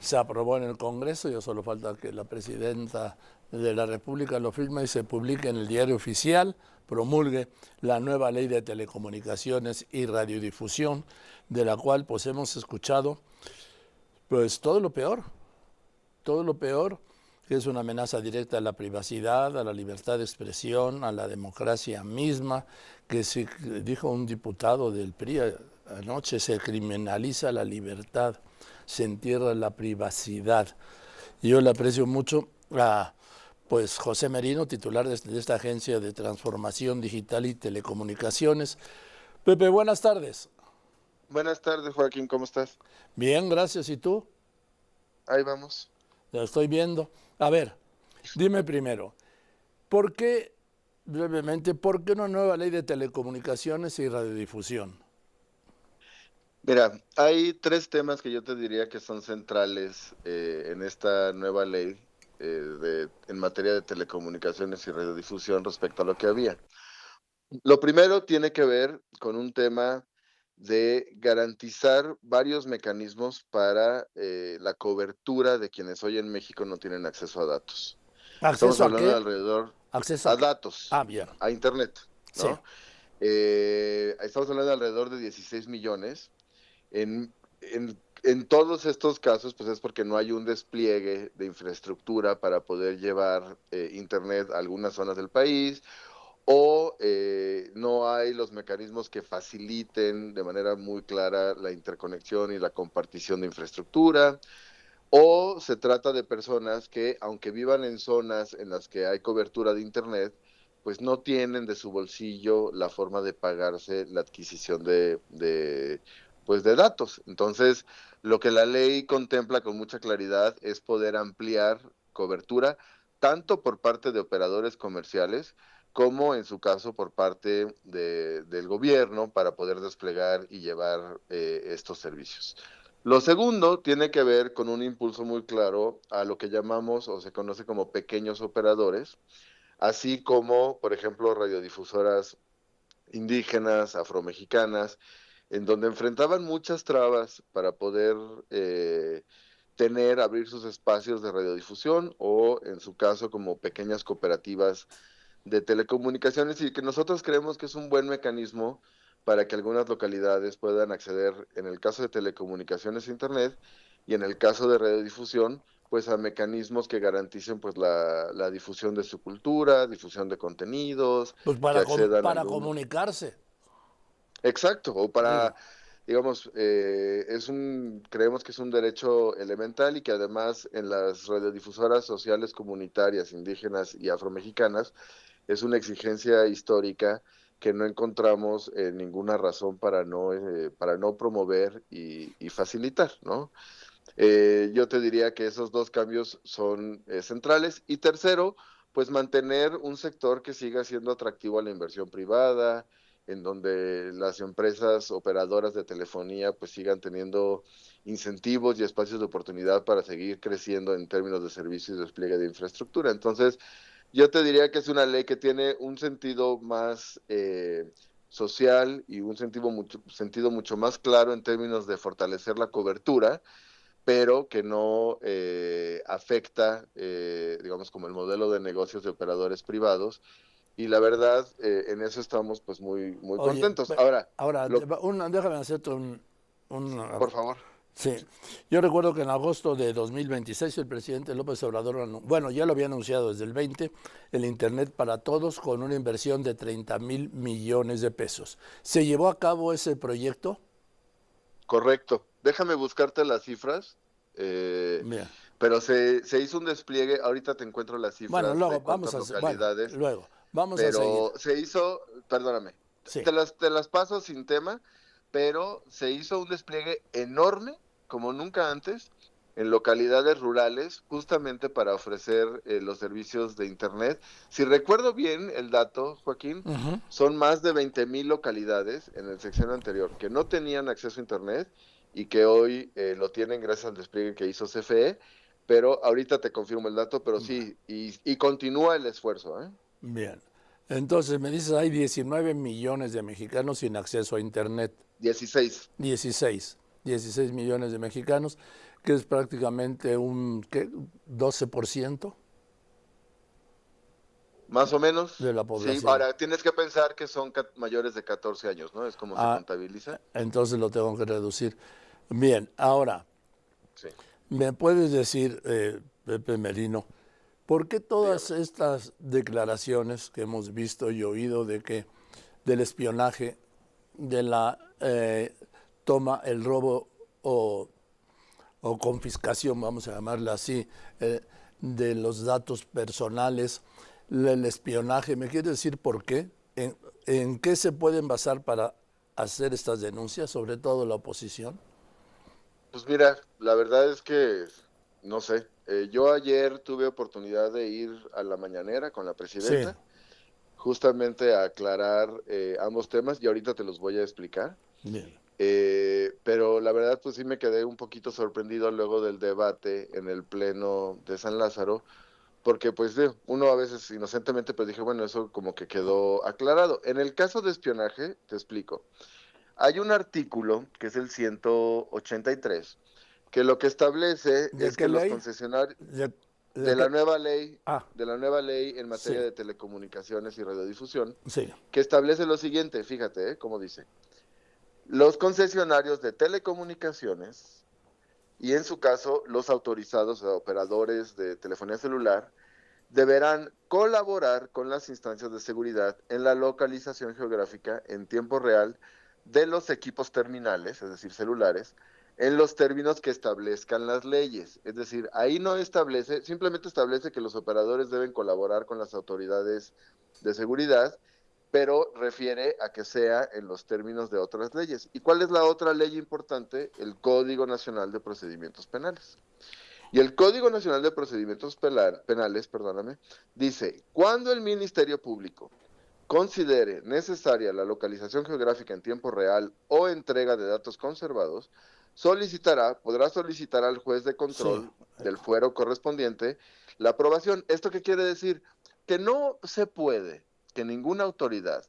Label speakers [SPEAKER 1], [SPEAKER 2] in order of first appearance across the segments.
[SPEAKER 1] se aprobó en el Congreso, ya solo falta que la presidenta de la República lo firme y se publique en el diario oficial, promulgue la nueva ley de telecomunicaciones y radiodifusión, de la cual pues hemos escuchado pues todo lo peor, que es una amenaza directa a la privacidad, a la libertad de expresión, a la democracia misma, que se, dijo un diputado del PRI anoche, se criminaliza la libertad, se entierra la privacidad. Y yo le aprecio mucho a pues José Merino, titular de esta agencia de transformación digital y telecomunicaciones. Pepe, buenas tardes.
[SPEAKER 2] Buenas tardes, Joaquín, ¿cómo estás?
[SPEAKER 1] Bien, gracias. ¿Y tú?
[SPEAKER 2] Ahí vamos.
[SPEAKER 1] Lo estoy viendo. A ver, dime primero, ¿por qué, brevemente, por qué una nueva ley de telecomunicaciones y radiodifusión?
[SPEAKER 2] Mira, hay tres temas que yo te diría que son centrales en esta nueva ley en materia de telecomunicaciones y radiodifusión respecto a lo que había. Lo primero tiene que ver con un tema de garantizar varios mecanismos para la cobertura de quienes hoy en México no tienen acceso a datos. Estamos
[SPEAKER 1] ¿Acceso a
[SPEAKER 2] hablando de
[SPEAKER 1] qué?
[SPEAKER 2] alrededor
[SPEAKER 1] ¿Acceso a
[SPEAKER 2] a
[SPEAKER 1] qué?
[SPEAKER 2] datos,
[SPEAKER 1] Ah, bien.
[SPEAKER 2] a Internet,
[SPEAKER 1] Sí.
[SPEAKER 2] ¿no? Estamos hablando de alrededor de 16 millones. En todos estos casos, pues es porque no hay un despliegue de infraestructura para poder llevar Internet a algunas zonas del país, o no hay los mecanismos que faciliten de manera muy clara la interconexión y la compartición de infraestructura, o se trata de personas que, aunque vivan en zonas en las que hay cobertura de Internet, pues no tienen de su bolsillo la forma de pagarse la adquisición pues de datos. Entonces, lo que la ley contempla con mucha claridad es poder ampliar cobertura, tanto por parte de operadores comerciales, como en su caso por parte del gobierno para poder desplegar y llevar estos servicios. Lo segundo tiene que ver con un impulso muy claro a lo que llamamos o se conoce como pequeños operadores, así como, por ejemplo, radiodifusoras indígenas, afromexicanas, en donde enfrentaban muchas trabas para poder abrir sus espacios de radiodifusión o, en su caso, como pequeñas cooperativas de telecomunicaciones, y que nosotros creemos que es un buen mecanismo para que algunas localidades puedan acceder, en el caso de telecomunicaciones a Internet y en el caso de radiodifusión, pues a mecanismos que garanticen pues la difusión de su cultura, difusión de contenidos,
[SPEAKER 1] Pues
[SPEAKER 2] que accedan a
[SPEAKER 1] para
[SPEAKER 2] algún...
[SPEAKER 1] comunicarse.
[SPEAKER 2] Exacto, o
[SPEAKER 1] Digo,
[SPEAKER 2] para, digamos, creemos que es un derecho elemental y que además en las radiodifusoras sociales comunitarias indígenas y afromexicanas es una exigencia histórica que no encontramos ninguna razón para no promover y facilitar, ¿no? Yo te diría que esos dos cambios son centrales. Y tercero, pues mantener un sector que siga siendo atractivo a la inversión privada, en donde las empresas operadoras de telefonía pues sigan teniendo incentivos y espacios de oportunidad para seguir creciendo en términos de servicios y despliegue de infraestructura. Entonces, yo te diría que es una ley que tiene un sentido más social y un sentido mucho más claro en términos de fortalecer la cobertura, pero que no afecta, digamos, como el modelo de negocios de operadores privados. Y la verdad, en eso estamos pues muy
[SPEAKER 1] oye,
[SPEAKER 2] contentos. Ahora,
[SPEAKER 1] ahora,
[SPEAKER 2] lo,
[SPEAKER 1] déjame hacerte un
[SPEAKER 2] por favor.
[SPEAKER 1] sí, yo recuerdo que en agosto de 2026 el presidente López Obrador, bueno, ya lo había anunciado desde el 20, el Internet para todos con una inversión de 30,000 millones de pesos. ¿Se llevó a cabo ese proyecto?
[SPEAKER 2] Correcto. Déjame buscarte las cifras, eh,
[SPEAKER 1] Bien.
[SPEAKER 2] pero se hizo un despliegue, ahorita te encuentro las
[SPEAKER 1] Bueno,
[SPEAKER 2] cifras
[SPEAKER 1] luego
[SPEAKER 2] de cuántas
[SPEAKER 1] bueno,
[SPEAKER 2] localidades,
[SPEAKER 1] luego vamos a seguir.
[SPEAKER 2] pero se hizo, perdóname,
[SPEAKER 1] Sí.
[SPEAKER 2] te las paso sin tema, pero se hizo un despliegue enorme, como nunca antes, en localidades rurales, justamente para ofrecer los servicios de Internet. Si recuerdo bien el dato, Joaquín,
[SPEAKER 1] Ujú.
[SPEAKER 2] son más de 20,000 localidades en el sexenio anterior que no tenían acceso a Internet y que hoy lo tienen gracias al despliegue que hizo CFE, pero ahorita te confirmo el dato, pero sí, y continúa el esfuerzo, ¿eh?
[SPEAKER 1] Bien. Entonces me dices, hay 19 millones de mexicanos sin acceso a Internet.
[SPEAKER 2] 16.
[SPEAKER 1] 16 millones de mexicanos. que es prácticamente un 12%
[SPEAKER 2] Más o menos,
[SPEAKER 1] de la
[SPEAKER 2] sí.
[SPEAKER 1] población.
[SPEAKER 2] Ahora, tienes que pensar que son mayores de 14 años, ¿no? Es como se
[SPEAKER 1] Ah,
[SPEAKER 2] contabiliza.
[SPEAKER 1] entonces lo tengo que reducir. Bien, ahora,
[SPEAKER 2] Sí,
[SPEAKER 1] ¿me puedes decir, Pepe Merino, por qué todas
[SPEAKER 2] dígame.
[SPEAKER 1] estas declaraciones que hemos visto y oído de que del espionaje, de la toma, el robo o confiscación, vamos a llamarla así, de los datos personales, el espionaje? ¿Me quieres decir por qué? ¿En qué se pueden basar para hacer estas denuncias, sobre todo la oposición?
[SPEAKER 2] Pues mira, la verdad es que no sé. Yo ayer tuve oportunidad de ir a la mañanera con la
[SPEAKER 1] Sí,
[SPEAKER 2] presidenta, justamente a aclarar ambos temas y ahorita te los voy a explicar.
[SPEAKER 1] bien.
[SPEAKER 2] Pero la verdad, pues sí me quedé un poquito sorprendido luego del debate en el Pleno de San Lázaro, porque pues uno a veces inocentemente pues dije, bueno, eso como que quedó aclarado. En el caso de espionaje, te explico. Hay un artículo, que es el 183, que lo que establece
[SPEAKER 1] ¿De
[SPEAKER 2] es
[SPEAKER 1] qué
[SPEAKER 2] que los
[SPEAKER 1] ley?
[SPEAKER 2] concesionarios
[SPEAKER 1] De qué? Ah,
[SPEAKER 2] de la nueva ley en materia
[SPEAKER 1] sí,
[SPEAKER 2] de telecomunicaciones y radiodifusión,
[SPEAKER 1] sí,
[SPEAKER 2] que establece lo siguiente, fíjate, cómo dice. Los concesionarios de telecomunicaciones y en su caso los autorizados operadores de telefonía celular deberán colaborar con las instancias de seguridad en la localización geográfica en tiempo real de los equipos terminales, es decir, celulares, en los términos que establezcan las leyes. Es decir, ahí no establece, simplemente establece que los operadores deben colaborar con las autoridades de seguridad, pero refiere a que sea en los términos de otras leyes. ¿Y cuál es la otra ley importante? El Código Nacional de Procedimientos Penales. Y el Código Nacional de Procedimientos Penales, perdóname, dice, cuando el Ministerio Público considere necesaria la localización geográfica en tiempo real o entrega de datos conservados, podrá solicitar al juez de
[SPEAKER 1] sí.
[SPEAKER 2] control del fuero correspondiente la aprobación. ¿Esto qué quiere decir? Que no se puede que ninguna autoridad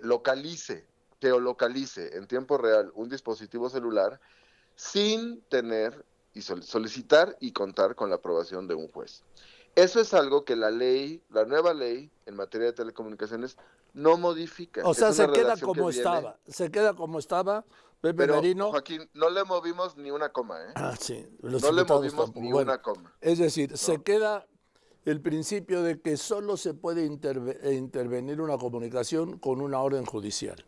[SPEAKER 2] localice, geolocalice en tiempo real un dispositivo celular sin tener y solicitar y contar con la aprobación de un juez. Eso es algo que la nueva ley en materia de telecomunicaciones no modifica.
[SPEAKER 1] O
[SPEAKER 2] Es
[SPEAKER 1] sea,
[SPEAKER 2] una
[SPEAKER 1] se queda
[SPEAKER 2] redacción que
[SPEAKER 1] como
[SPEAKER 2] viene,
[SPEAKER 1] estaba, se queda como estaba, Pepe
[SPEAKER 2] pero
[SPEAKER 1] Merino.
[SPEAKER 2] Joaquín, no le movimos ni una coma, ¿eh?
[SPEAKER 1] Ah, sí, los
[SPEAKER 2] No le
[SPEAKER 1] diputados
[SPEAKER 2] movimos
[SPEAKER 1] tampoco.
[SPEAKER 2] ni
[SPEAKER 1] Bueno,
[SPEAKER 2] una coma,
[SPEAKER 1] es decir, se
[SPEAKER 2] ¿no?
[SPEAKER 1] queda el principio de que solo se puede intervenir una comunicación con una orden judicial.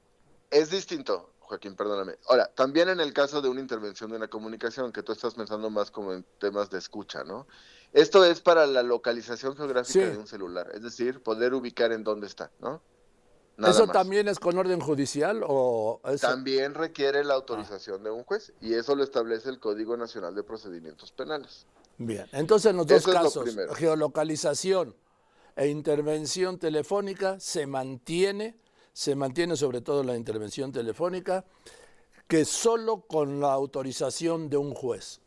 [SPEAKER 2] Es distinto, Joaquín, perdóname. Ahora, también en el caso de una intervención de una comunicación, que tú estás pensando más como en temas de escucha, ¿no? Esto es para la localización geográfica
[SPEAKER 1] Sí,
[SPEAKER 2] de un celular, es decir, poder ubicar en dónde está, ¿no? Nada
[SPEAKER 1] ¿eso
[SPEAKER 2] más.
[SPEAKER 1] también es con orden judicial o eso?
[SPEAKER 2] También requiere la
[SPEAKER 1] Ah,
[SPEAKER 2] autorización de un juez y eso lo establece el Código Nacional de Procedimientos Penales.
[SPEAKER 1] bien. Entonces, en los dos
[SPEAKER 2] Eso es lo
[SPEAKER 1] casos,
[SPEAKER 2] primero.
[SPEAKER 1] geolocalización e intervención telefónica, se mantiene sobre todo la intervención telefónica, que solo con la autorización de un juez.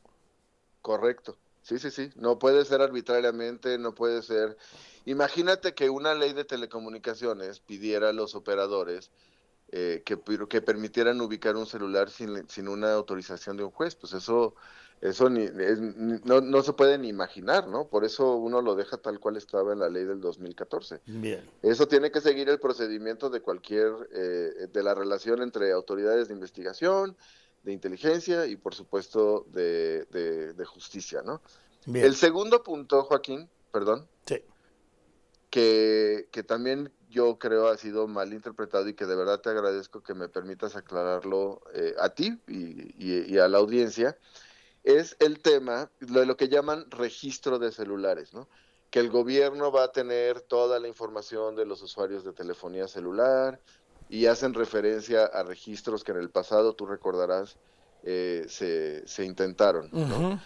[SPEAKER 2] Correcto. Sí, sí, sí. No puede ser arbitrariamente, no puede ser. Imagínate que una ley de telecomunicaciones pidiera a los operadores que permitieran ubicar un celular sin una autorización de un juez. Pues eso no se puede ni imaginar, ¿no? Por eso uno lo deja tal cual estaba en la ley del 2014.
[SPEAKER 1] Bien.
[SPEAKER 2] Eso tiene que seguir el procedimiento de de la relación entre autoridades de investigación, de inteligencia y por supuesto de justicia, ¿no?
[SPEAKER 1] Bien,
[SPEAKER 2] El segundo punto, Joaquín, perdón,
[SPEAKER 1] sí.
[SPEAKER 2] que también yo creo ha sido mal interpretado y que de verdad te agradezco que me permitas aclararlo a ti y a la audiencia, es el tema de lo que llaman registro de celulares, ¿no? Que el gobierno va a tener toda la información de los usuarios de telefonía celular y hacen referencia a registros que en el pasado, tú recordarás, se intentaron, ¿no?
[SPEAKER 1] Ujú.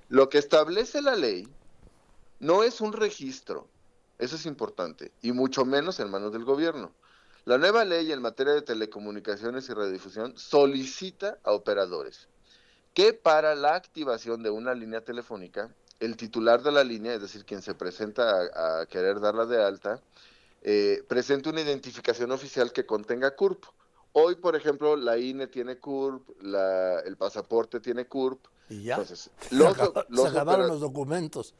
[SPEAKER 2] Lo que establece la ley no es un registro, eso es importante, y mucho menos en manos del gobierno. La nueva ley en materia de telecomunicaciones y radiodifusión solicita a operadores que para la activación de una línea telefónica, el titular de la línea, es decir, quien se presenta a querer darla de alta, presente una identificación oficial que contenga CURP. Hoy, por ejemplo, la INE tiene CURP, el pasaporte tiene CURP,
[SPEAKER 1] Y ya,
[SPEAKER 2] Entonces,
[SPEAKER 1] se acabaron los documentos.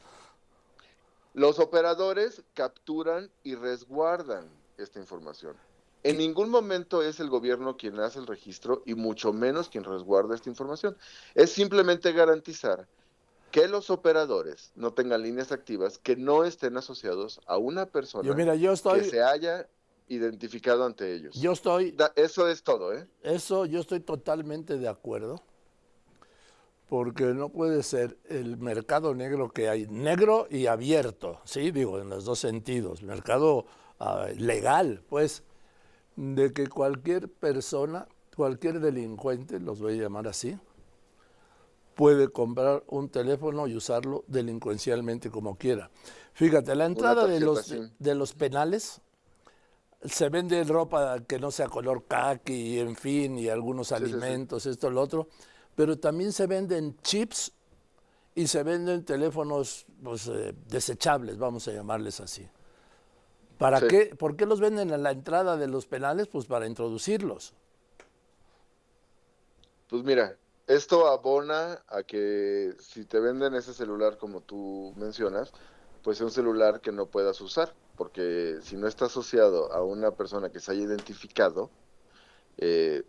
[SPEAKER 2] los operadores capturan y resguardan esta información. En
[SPEAKER 1] Y,
[SPEAKER 2] ningún momento es el gobierno quien hace el registro y mucho menos quien resguarda esta información. Es simplemente garantizar que los operadores no tengan líneas activas que no estén asociados a una
[SPEAKER 1] yo,
[SPEAKER 2] persona
[SPEAKER 1] mira,
[SPEAKER 2] que se haya identificado ante
[SPEAKER 1] yo
[SPEAKER 2] ellos.
[SPEAKER 1] estoy,
[SPEAKER 2] Eso es todo, ¿eh?
[SPEAKER 1] eso yo estoy totalmente de acuerdo, porque no puede ser el mercado negro que hay, negro y abierto, sí, digo, en los dos sentidos, mercado legal, pues, de que cualquier persona, cualquier delincuente, los voy a llamar así, puede comprar un teléfono y usarlo delincuencialmente como quiera. Fíjate, la
[SPEAKER 2] Una
[SPEAKER 1] entrada
[SPEAKER 2] tarjeta SIM.
[SPEAKER 1] de los penales se vende ropa que no sea color caqui, en fin, y algunos
[SPEAKER 2] Sí, sí, sí.
[SPEAKER 1] alimentos, esto, lo otro, pero también se venden chips y se venden teléfonos pues, desechables, vamos a llamarles así. ¿Para
[SPEAKER 2] Sí.
[SPEAKER 1] qué? ¿Por qué los venden en la entrada de los penales? Pues para introducirlos.
[SPEAKER 2] Pues mira, esto abona a que si te venden ese celular como tú mencionas, pues es un celular que no puedas usar, porque si no está asociado a una persona que se haya identificado,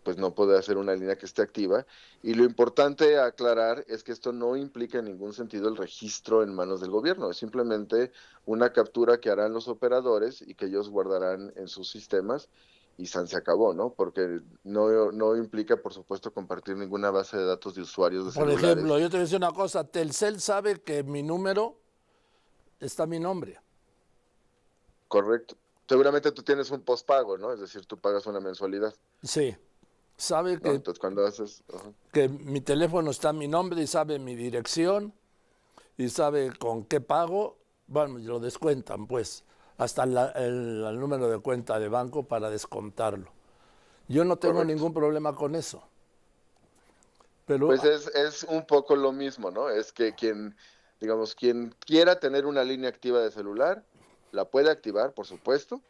[SPEAKER 2] pues no puede hacer una línea que esté activa. Y lo importante a aclarar es que esto no implica en ningún sentido el registro en manos del gobierno, es simplemente una captura que harán los operadores y que ellos guardarán en sus sistemas y se acabó, ¿no? Porque no implica, por supuesto, compartir ninguna base de datos de usuarios de
[SPEAKER 1] Por ejemplo,
[SPEAKER 2] celulares.
[SPEAKER 1] yo te voy a decir una cosa, Telcel sabe que mi número está mi nombre.
[SPEAKER 2] Correcto. Seguramente tú tienes un postpago, ¿no? Es decir, tú pagas una mensualidad,
[SPEAKER 1] Sí, sabe
[SPEAKER 2] ¿no? Entonces, cuando haces... Ajá.
[SPEAKER 1] que mi teléfono está mi nombre y sabe mi dirección y sabe con qué pago, bueno, lo descuentan pues, hasta el número de cuenta de banco para descontarlo. Yo no tengo
[SPEAKER 2] Correcto.
[SPEAKER 1] ningún problema con eso, pero
[SPEAKER 2] Pues es un poco lo mismo, ¿no? Es que quien, digamos, quien quiera tener una línea activa de celular, la puede activar, por supuesto,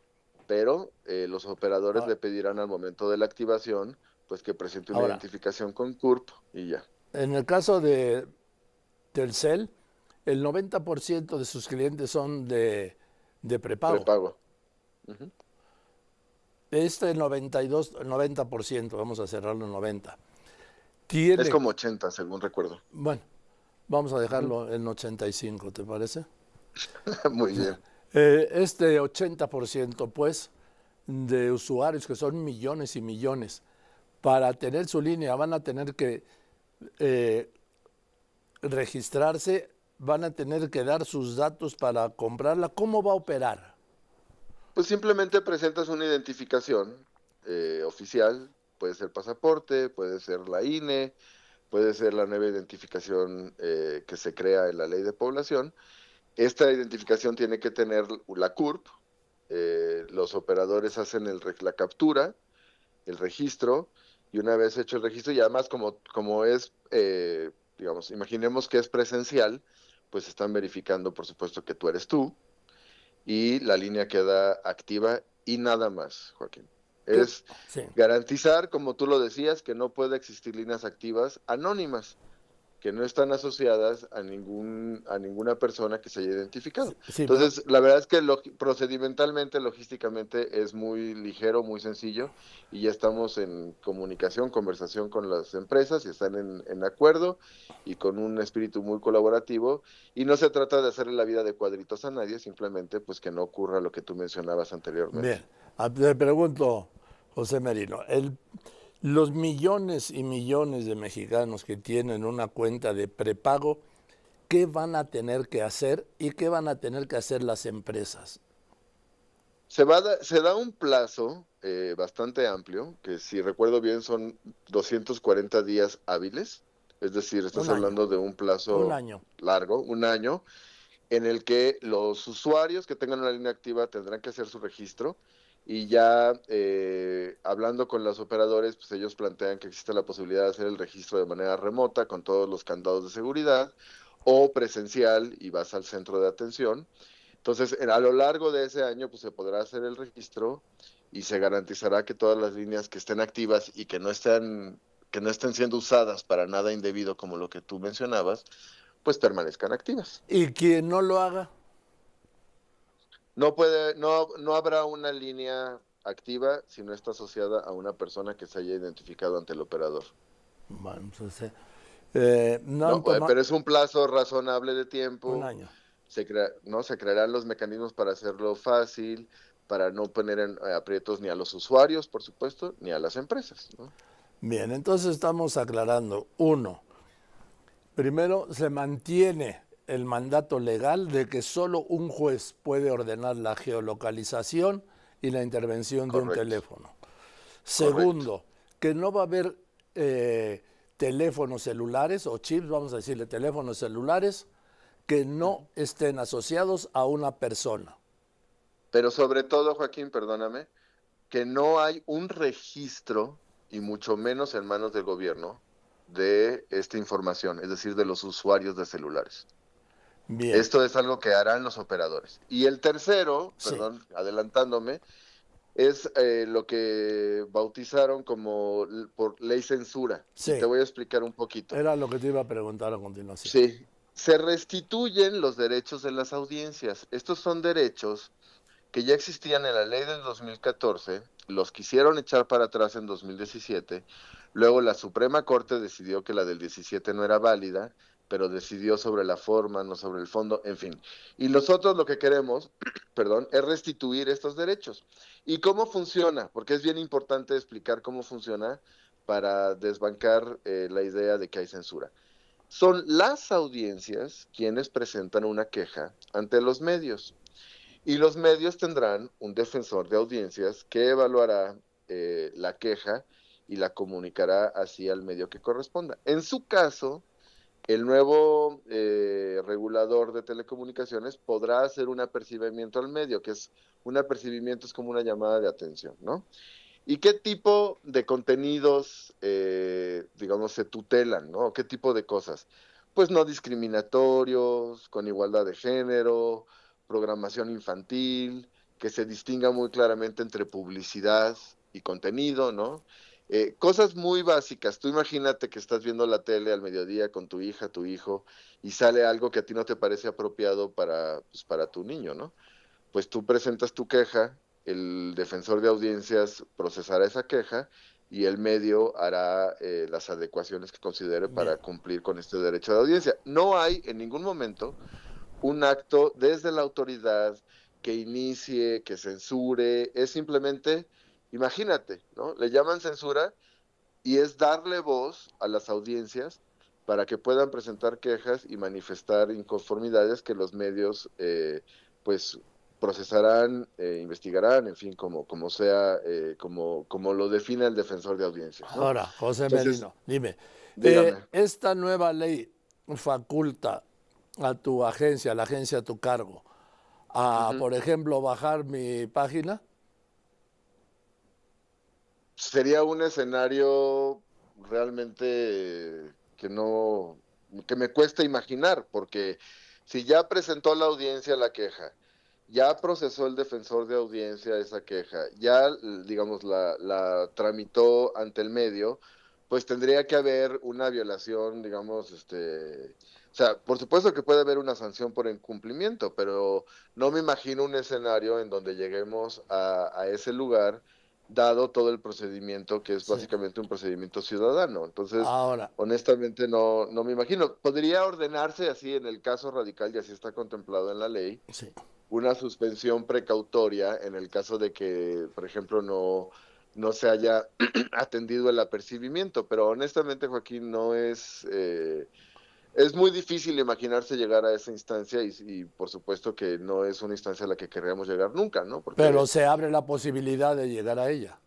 [SPEAKER 2] pero los operadores
[SPEAKER 1] ah,
[SPEAKER 2] le pedirán al momento de la activación, pues que presente una
[SPEAKER 1] ahora,
[SPEAKER 2] identificación con CURP y ya,
[SPEAKER 1] en el caso de Telcel, el 90% de sus clientes son de prepago.
[SPEAKER 2] prepago. Ujú.
[SPEAKER 1] Este 92, 90%, vamos a cerrarlo en 90.
[SPEAKER 2] Es
[SPEAKER 1] Tiene,
[SPEAKER 2] como 80, según recuerdo.
[SPEAKER 1] bueno, vamos a
[SPEAKER 2] Ujú.
[SPEAKER 1] dejarlo en 85, ¿te parece?
[SPEAKER 2] Muy bien.
[SPEAKER 1] Este 80%, pues, de usuarios, que son millones y millones, para tener su línea van a tener que eh, registrarse, van a tener que dar sus datos para comprarla. ¿Cómo va a operar?
[SPEAKER 2] Pues simplemente presentas una identificación oficial, puede ser pasaporte, puede ser la INE, puede ser la nueva identificación que se crea en la ley de población. Esta identificación tiene que tener la CURP, los operadores hacen la captura, el registro, y una vez hecho el registro, y además como es, digamos, imaginemos que es presencial, pues están verificando, por supuesto, que tú eres tú, y la línea queda activa y nada más, Joaquín.
[SPEAKER 1] ¿Qué?
[SPEAKER 2] Es
[SPEAKER 1] Sí.
[SPEAKER 2] garantizar, como tú lo decías, que no puede existir líneas activas anónimas, que no están asociadas a ninguna persona que se haya
[SPEAKER 1] Sí,
[SPEAKER 2] identificado.
[SPEAKER 1] sí, pero
[SPEAKER 2] Entonces, la verdad es que procedimentalmente, logísticamente, es muy ligero, muy sencillo, y ya estamos en comunicación, conversación con las empresas, y están en acuerdo y con un espíritu muy colaborativo, y no se trata de hacerle la vida de cuadritos a nadie, simplemente pues que no ocurra lo que tú mencionabas anteriormente.
[SPEAKER 1] bien. Te pregunto, José Merino, los millones y millones de mexicanos que tienen una cuenta de prepago, ¿qué van a tener que hacer y qué van a tener que hacer las empresas?
[SPEAKER 2] Se da un plazo bastante amplio, que si recuerdo bien son 240 días hábiles, es decir, estás
[SPEAKER 1] Un año,
[SPEAKER 2] hablando de un
[SPEAKER 1] un
[SPEAKER 2] plazo
[SPEAKER 1] año.
[SPEAKER 2] largo, un año, en el que los usuarios que tengan una línea activa tendrán que hacer su registro y ya hablando con los operadores, pues ellos plantean que existe la posibilidad de hacer el registro de manera remota con todos los candados de seguridad o presencial y vas al centro de atención. Entonces, a lo largo de ese año, pues se podrá hacer el registro y se garantizará que todas las líneas que estén activas y que no estén que no estén siendo usadas para nada indebido como lo que tú mencionabas, pues permanezcan activas.
[SPEAKER 1] Y quien no lo haga,
[SPEAKER 2] No habrá una línea activa si no está asociada a una persona que se haya identificado ante el operador.
[SPEAKER 1] bueno, pues, no
[SPEAKER 2] No,
[SPEAKER 1] han tomado
[SPEAKER 2] pero es un plazo razonable de
[SPEAKER 1] un
[SPEAKER 2] tiempo.
[SPEAKER 1] año.
[SPEAKER 2] Se crearán los mecanismos para hacerlo fácil, para no poner en aprietos ni a los usuarios, por supuesto, ni a las empresas, ¿no?
[SPEAKER 1] Bien, entonces estamos aclarando. Uno, primero se mantiene el mandato legal de que solo un juez puede ordenar la geolocalización y la intervención de un
[SPEAKER 2] Correcto,
[SPEAKER 1] teléfono.
[SPEAKER 2] correcto.
[SPEAKER 1] Segundo, que no va a haber teléfonos celulares o chips, vamos a decirle teléfonos celulares, que no estén asociados a una persona.
[SPEAKER 2] Pero sobre todo, Joaquín, perdóname, que no hay un registro, y mucho menos en manos del gobierno, de esta información, es decir, de los usuarios de celulares.
[SPEAKER 1] Bien,
[SPEAKER 2] Esto es algo que harán los operadores. Y el tercero,
[SPEAKER 1] sí,
[SPEAKER 2] perdón, adelantándome, es lo que bautizaron como por ley censura. Y te
[SPEAKER 1] sí,
[SPEAKER 2] voy a explicar un poquito.
[SPEAKER 1] era lo que te iba a preguntar a continuación.
[SPEAKER 2] Sí, se restituyen los derechos de las audiencias. Estos son derechos que ya existían en la ley del 2014, los quisieron echar para atrás en 2017, luego la Suprema Corte decidió que la del 17 no era válida, pero decidió sobre la forma, no sobre el fondo, en fin. Y nosotros lo que queremos, perdón, es restituir estos derechos. ¿Y cómo funciona? Porque es bien importante explicar cómo funciona para desbancar la idea de que hay censura. Son las audiencias quienes presentan una queja ante los medios. Y los medios tendrán un defensor de audiencias que evaluará la queja y la comunicará así al medio que corresponda. En su caso, el nuevo regulador de telecomunicaciones podrá hacer un apercibimiento al medio, que es un apercibimiento es como una llamada de atención, ¿no? ¿Y qué tipo de contenidos, digamos, se tutelan, ¿no? ¿Qué tipo de cosas? Pues no discriminatorios, con igualdad de género, programación infantil, que se distinga muy claramente entre publicidad y contenido, ¿no? Cosas muy básicas. Tú imagínate que estás viendo la tele al mediodía con tu hija, tu hijo, y sale algo que a ti no te parece apropiado pues, para tu niño, ¿no? Pues tú presentas tu queja, el defensor de audiencias procesará esa queja y el medio hará las adecuaciones que considere
[SPEAKER 1] Bien,
[SPEAKER 2] para cumplir con este derecho de audiencia. No hay en ningún momento un acto desde la autoridad que inicie, que censure, es simplemente, imagínate, ¿no? Le llaman censura y es darle voz a las audiencias para que puedan presentar quejas y manifestar inconformidades que los medios pues procesarán, investigarán, en fin, como sea, como lo define el defensor de audiencias, ¿no?
[SPEAKER 1] ahora, José
[SPEAKER 2] Entonces,
[SPEAKER 1] Merino, dime,
[SPEAKER 2] dígame.
[SPEAKER 1] ¿esta nueva ley faculta a tu agencia, a la agencia a tu cargo, a,
[SPEAKER 2] Ujú.
[SPEAKER 1] por ejemplo, bajar mi página?
[SPEAKER 2] Sería un escenario realmente que me cuesta imaginar, porque si ya presentó la audiencia la queja, ya procesó el defensor de audiencia esa queja, ya, digamos, la tramitó ante el medio, pues tendría que haber una violación, digamos, o sea, por supuesto que puede haber una sanción por incumplimiento, pero no me imagino un escenario en donde lleguemos a ese lugar dado todo el procedimiento que es
[SPEAKER 1] Sí.
[SPEAKER 2] básicamente un procedimiento ciudadano. Entonces,
[SPEAKER 1] Ahora,
[SPEAKER 2] honestamente no me imagino. Podría ordenarse así en el caso radical, y así está contemplado en la ley,
[SPEAKER 1] sí.
[SPEAKER 2] una suspensión precautoria en el caso de que, por ejemplo, no se haya atendido el apercibimiento, pero honestamente, Joaquín, no es muy difícil imaginarse llegar a esa instancia y por supuesto que no es una instancia a la que querríamos llegar nunca, ¿no?
[SPEAKER 1] Pero
[SPEAKER 2] Porque
[SPEAKER 1] se abre la posibilidad de llegar a ella.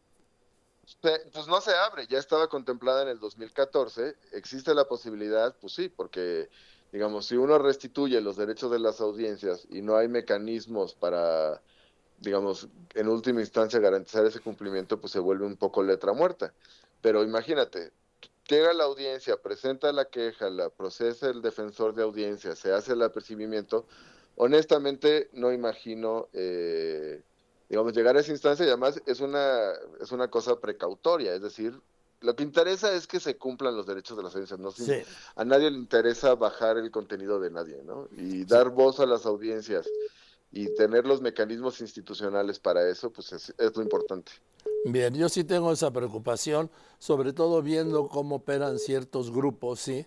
[SPEAKER 2] pues no se abre, ya estaba contemplada en el 2014, existe la posibilidad, pues sí, porque digamos, si uno restituye los derechos de las audiencias y no hay mecanismos para, digamos, en última instancia garantizar ese cumplimiento, pues se vuelve un poco letra muerta. Pero imagínate, llega la audiencia, presenta la queja, la procesa el defensor de audiencia, se hace el apercibimiento. Honestamente, no imagino, digamos, llegar a esa instancia y además es una cosa precautoria, es decir, lo que interesa es que se cumplan los derechos de las audiencias, ¿no?
[SPEAKER 1] Sí,
[SPEAKER 2] A nadie le interesa bajar el contenido de nadie, ¿no? Y
[SPEAKER 1] sí.
[SPEAKER 2] dar voz a las audiencias y tener los mecanismos institucionales para eso, pues es lo importante.
[SPEAKER 1] Bien, yo sí tengo esa preocupación, sobre todo viendo cómo operan ciertos grupos, sí,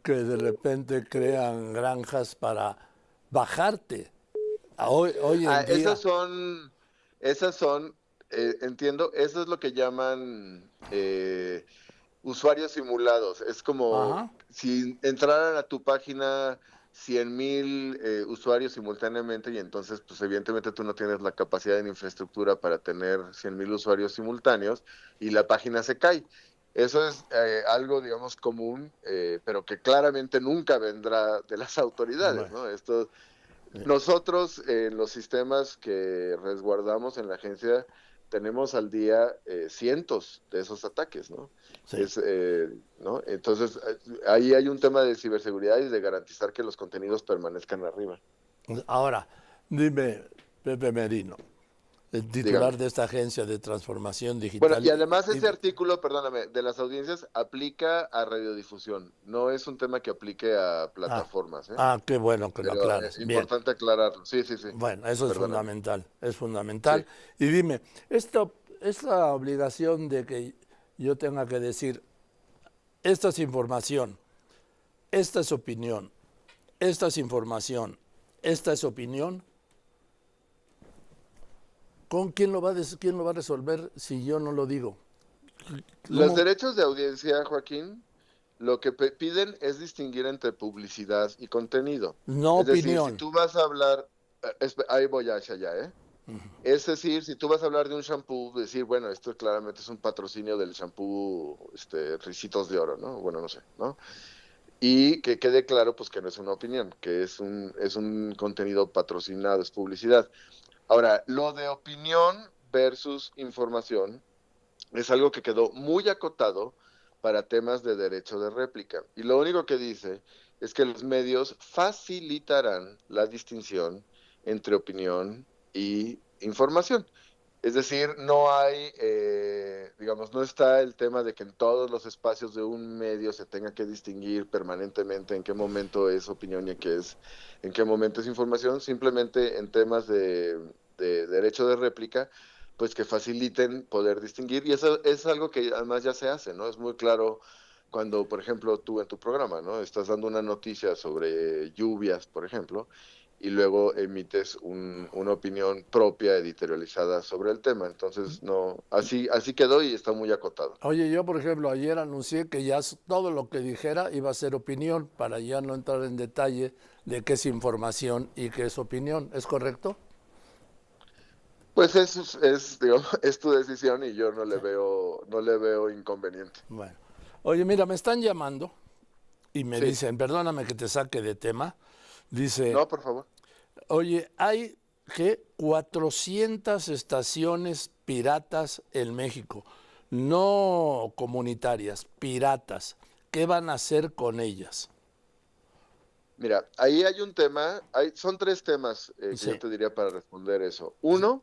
[SPEAKER 1] que de repente crean granjas para bajarte. Hoy
[SPEAKER 2] Ah,
[SPEAKER 1] en día,
[SPEAKER 2] esas son, entiendo, eso es lo que llaman usuarios simulados. Es como
[SPEAKER 1] ajá,
[SPEAKER 2] si entraran a tu página 100,000 usuarios simultáneamente y entonces, pues evidentemente tú no tienes la capacidad de infraestructura para tener 100,000 usuarios simultáneos y la página se cae. Eso es algo, digamos, común, pero que claramente nunca vendrá de las autoridades,
[SPEAKER 1] bueno,
[SPEAKER 2] ¿no? Nosotros en los sistemas que resguardamos en la agencia tenemos al día cientos de esos ataques, ¿no?
[SPEAKER 1] sí.
[SPEAKER 2] ¿No? Entonces, ahí hay un tema de ciberseguridad y de garantizar que los contenidos permanezcan arriba.
[SPEAKER 1] Ahora, dime, Pepe Merino, el
[SPEAKER 2] Dígame.
[SPEAKER 1] titular de esta agencia de transformación
[SPEAKER 2] Bueno,
[SPEAKER 1] digital.
[SPEAKER 2] y además ese artículo, perdóname, de las audiencias aplica a radiodifusión, no es un tema que aplique a
[SPEAKER 1] Ah,
[SPEAKER 2] plataformas, ¿eh?
[SPEAKER 1] qué bueno que lo
[SPEAKER 2] Pero
[SPEAKER 1] aclaras. Bien.
[SPEAKER 2] importante aclararlo. Sí, sí, sí,
[SPEAKER 1] Bueno, eso
[SPEAKER 2] perdóname.
[SPEAKER 1] es fundamental.
[SPEAKER 2] Sí.
[SPEAKER 1] Y dime, esta obligación de que yo tenga que decir, esta es información, esta es opinión, esta es información, esta es opinión, ¿con quién lo va a resolver si yo no lo digo?
[SPEAKER 2] Los
[SPEAKER 1] ¿Cómo?
[SPEAKER 2] derechos de audiencia, Joaquín, lo que piden es distinguir entre publicidad y contenido.
[SPEAKER 1] No
[SPEAKER 2] Es decir, si
[SPEAKER 1] opinión.
[SPEAKER 2] tú vas a hablar, ahí voy hacia allá, ¿eh? Es decir, si tú vas a hablar de un shampoo, decir, bueno, esto claramente es un patrocinio del shampoo, Ricitos de Oro, ¿no? Bueno, no sé, ¿no? Y que quede claro, pues, que no es una opinión, que es un contenido patrocinado, es publicidad. Ahora, lo de opinión versus información es algo que quedó muy acotado para temas de derecho de réplica. Y lo único que dice es que los medios facilitarán la distinción entre opinión y información. Es decir, no hay, digamos, no está el tema de que en todos los espacios de un medio se tenga que distinguir permanentemente en qué momento es opinión y en qué momento es información. Simplemente en temas de derecho de réplica, pues que faciliten poder distinguir. Y eso es algo que además ya se hace, ¿no? Es muy claro cuando, por ejemplo, tú en tu programa, ¿no? Estás dando una noticia sobre lluvias, por ejemplo, y luego emites una opinión propia, editorializada sobre el tema. Entonces, no, así quedó y está muy acotado.
[SPEAKER 1] Oye, yo por ejemplo ayer anuncié que ya todo lo que dijera iba a ser opinión para ya no entrar en detalle de qué es información y qué es opinión. ¿Es correcto?
[SPEAKER 2] Pues digamos, es tu decisión y yo
[SPEAKER 1] Sí.
[SPEAKER 2] no le veo inconveniente.
[SPEAKER 1] Bueno. Oye, mira, me están llamando y me
[SPEAKER 2] Sí,
[SPEAKER 1] dicen, perdóname que te saque de tema, dice,
[SPEAKER 2] no, por favor.
[SPEAKER 1] oye, hay que 400 estaciones piratas en México, no comunitarias, piratas. ¿Qué van a hacer con ellas?
[SPEAKER 2] Mira, ahí hay un tema, son tres temas que
[SPEAKER 1] Sí,
[SPEAKER 2] yo te diría para responder eso. Uno,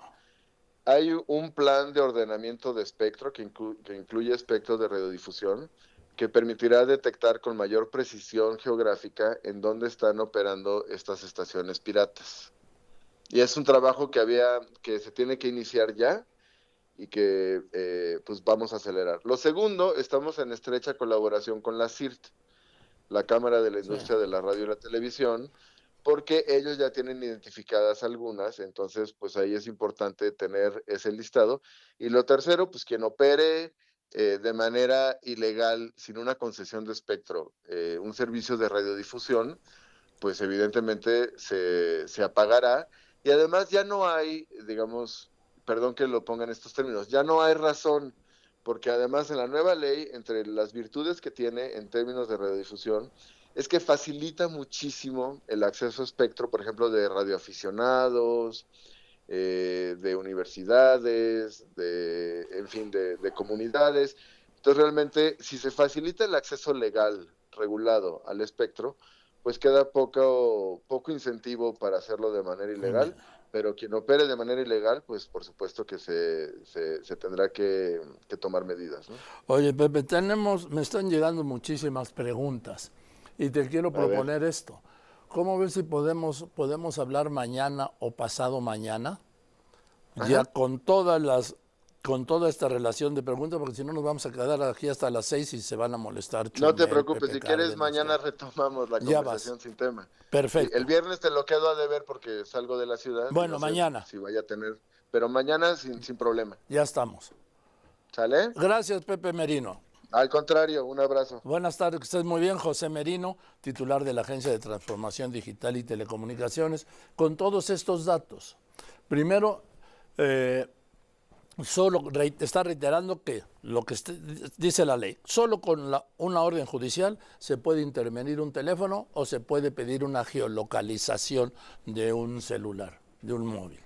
[SPEAKER 2] hay un plan de ordenamiento de espectro que incluye espectro de radiodifusión que permitirá detectar con mayor precisión geográfica en dónde están operando estas estaciones piratas. Y es un trabajo que se tiene que iniciar ya y que pues vamos a acelerar. Lo segundo, estamos en estrecha colaboración con la CIRT, la Cámara de la
[SPEAKER 1] sí.
[SPEAKER 2] Industria de la Radio y la Televisión, porque ellos ya tienen identificadas algunas, entonces pues ahí es importante tener ese listado. Y lo tercero, pues quien opere de manera ilegal, sin una concesión de espectro, un servicio de radiodifusión, pues evidentemente se apagará. Y además ya no hay, digamos, perdón que lo ponga en estos términos, ya no hay razón, porque además en la nueva ley, entre las virtudes que tiene en términos de radiodifusión, es que facilita muchísimo el acceso a espectro, por ejemplo, de radioaficionados, de universidades, en fin, de comunidades. Entonces, realmente, si se facilita el acceso legal, regulado al espectro, pues queda poco incentivo para hacerlo de manera
[SPEAKER 1] Bien.
[SPEAKER 2] ilegal, pero quien opere de manera ilegal, pues por supuesto que se tendrá que tomar medidas, ¿no?
[SPEAKER 1] Oye, Pepe, me están llegando muchísimas preguntas y te quiero
[SPEAKER 2] A ver,
[SPEAKER 1] proponer esto. ¿Cómo ves si podemos hablar mañana o pasado mañana? Ya
[SPEAKER 2] ajá.
[SPEAKER 1] con toda esta relación de preguntas, porque si no nos vamos a quedar aquí hasta las 6 y se van a molestar
[SPEAKER 2] No te
[SPEAKER 1] Chumel,
[SPEAKER 2] preocupes,
[SPEAKER 1] Pepe
[SPEAKER 2] si quieres
[SPEAKER 1] Cárdenas.
[SPEAKER 2] mañana retomamos la
[SPEAKER 1] Ya vas.
[SPEAKER 2] conversación sin tema. Sí, el
[SPEAKER 1] Perfecto.
[SPEAKER 2] viernes te lo quedo a deber porque salgo de la ciudad y no
[SPEAKER 1] Bueno,
[SPEAKER 2] sé
[SPEAKER 1] mañana.
[SPEAKER 2] si vaya a tener, pero mañana sin problema.
[SPEAKER 1] Ya estamos.
[SPEAKER 2] ¿Sale?
[SPEAKER 1] Gracias, Pepe Merino.
[SPEAKER 2] Al contrario, un abrazo.
[SPEAKER 1] Buenas tardes, que estés muy bien. José Merino, titular de la Agencia de Transformación Digital y Telecomunicaciones, con todos estos datos. Primero, está reiterando que lo que dice la ley, solo con una orden judicial se puede intervenir un teléfono o se puede pedir una geolocalización de un celular, de un móvil.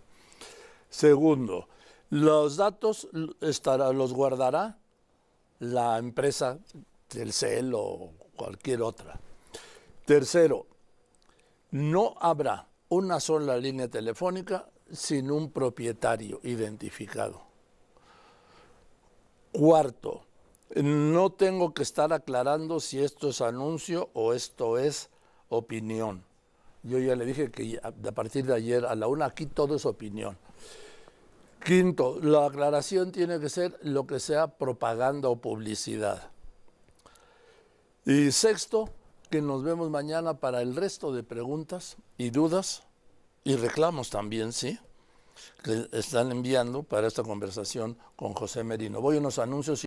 [SPEAKER 1] Segundo, los datos los guardará la empresa Telcel o cualquier otra. Tercero, no habrá una sola línea telefónica sin un propietario identificado. Cuarto, no tengo que estar aclarando si esto es anuncio o esto es opinión. Yo ya le dije que a partir de ayer a la 1 aquí todo es opinión. Quinto, la aclaración tiene que ser lo que sea propaganda o publicidad. Y sexto, que nos vemos mañana para el resto de preguntas y dudas y reclamos también, ¿sí? Que están enviando para esta conversación con José Merino. Voy a unos anuncios.